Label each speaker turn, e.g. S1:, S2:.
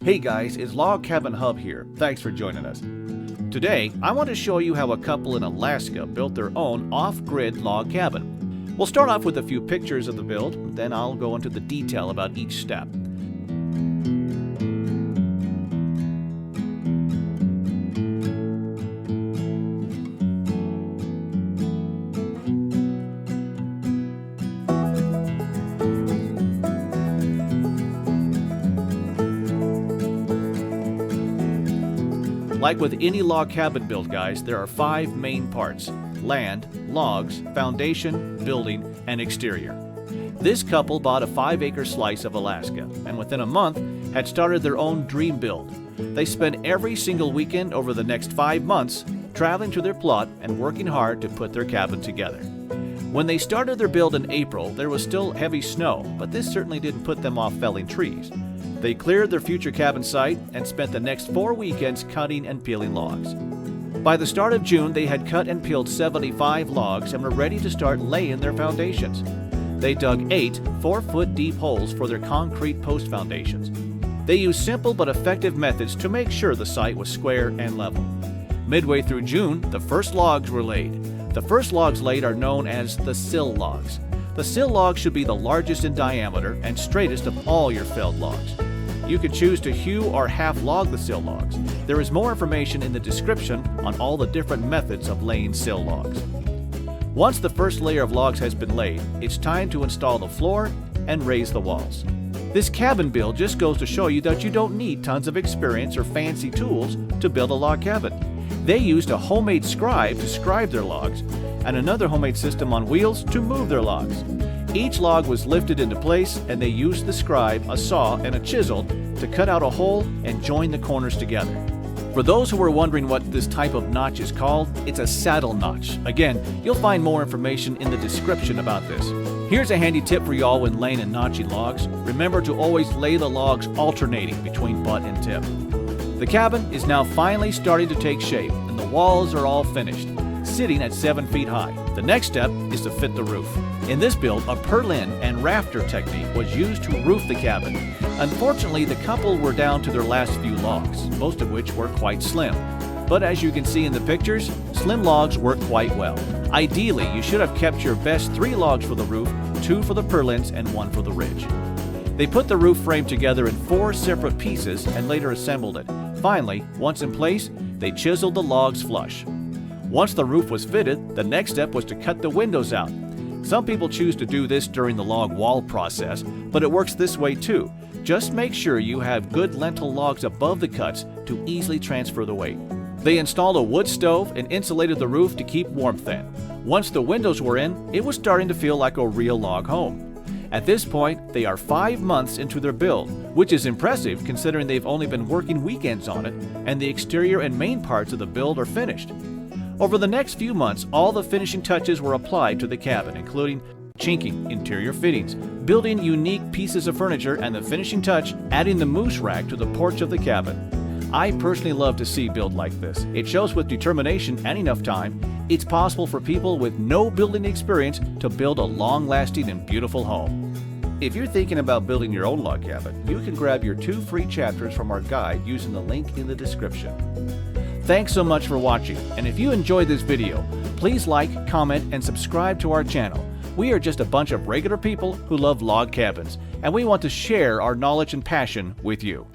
S1: Hey guys, it's Log Cabin Hub here. Thanks for joining us. Today, I want to show you how a couple in Alaska built their own off-grid log cabin. We'll start off with a few pictures of the build, then I'll go into the detail about each step. Like with any log cabin build, guys, there are 5 main parts: land, logs, foundation, building, and exterior. This couple bought a 5-acre slice of Alaska, and within a month had started their own dream build. They spent every single weekend over the next 5 months traveling to their plot and working hard to put their cabin together. When they started their build in April, there was still heavy snow, but this certainly didn't put them off felling trees. They cleared their future cabin site and spent the next 4 weekends cutting and peeling logs. By the start of June, they had cut and peeled 75 logs and were ready to start laying their foundations. They dug 8 4-foot deep holes for their concrete post foundations. They used simple but effective methods to make sure the site was square and level. Midway through June, the first logs were laid. The first logs laid are known as the sill logs. The sill log should be the largest in diameter and straightest of all your felled logs. You could choose to hew or half log the sill logs. There is more information in the description on all the different methods of laying sill logs. Once the first layer of logs has been laid, it's time to install the floor and raise the walls. This cabin build just goes to show you that you don't need tons of experience or fancy tools to build a log cabin. They used a homemade scribe to scribe their logs and another homemade system on wheels to move their logs. Each log was lifted into place, and they used the scribe, a saw, and a chisel to cut out a hole and join the corners together. For those who are wondering what this type of notch is called, it's a saddle notch. Again, you'll find more information in the description about this. Here's a handy tip for y'all when laying and notching logs. Remember to always lay the logs alternating between butt and tip. The cabin is now finally starting to take shape, and the walls are all finished, sitting at 7 feet high. The next step is to fit the roof. In this build, a purlin and rafter technique was used to roof the cabin. Unfortunately, the couple were down to their last few logs, most of which were quite slim. But as you can see in the pictures, slim logs work quite well. Ideally, you should have kept your best 3 logs for the roof, 2 for the purlins, and 1 for the ridge. They put the roof frame together in 4 separate pieces and later assembled it. Finally, once in place, they chiseled the logs flush. Once the roof was fitted, the next step was to cut the windows out. Some people choose to do this during the log wall process, but it works this way too. Just make sure you have good lentil logs above the cuts to easily transfer the weight. They installed a wood stove and insulated the roof to keep warmth in. Once the windows were in, it was starting to feel like a real log home. At this point, they are 5 months into their build, which is impressive considering they've only been working weekends on it, and the exterior and main parts of the build are finished. Over the next few months, all the finishing touches were applied to the cabin, including chinking interior fittings, building unique pieces of furniture, and the finishing touch, adding the moose rack to the porch of the cabin. I personally love to see build like this. It shows with determination and enough time, it's possible for people with no building experience to build a long-lasting and beautiful home. If you're thinking about building your own log cabin, you can grab your 2 free chapters from our guide using the link in the description. Thanks so much for watching, and if you enjoyed this video, please like, comment, and subscribe to our channel. We are just a bunch of regular people who love log cabins, and we want to share our knowledge and passion with you.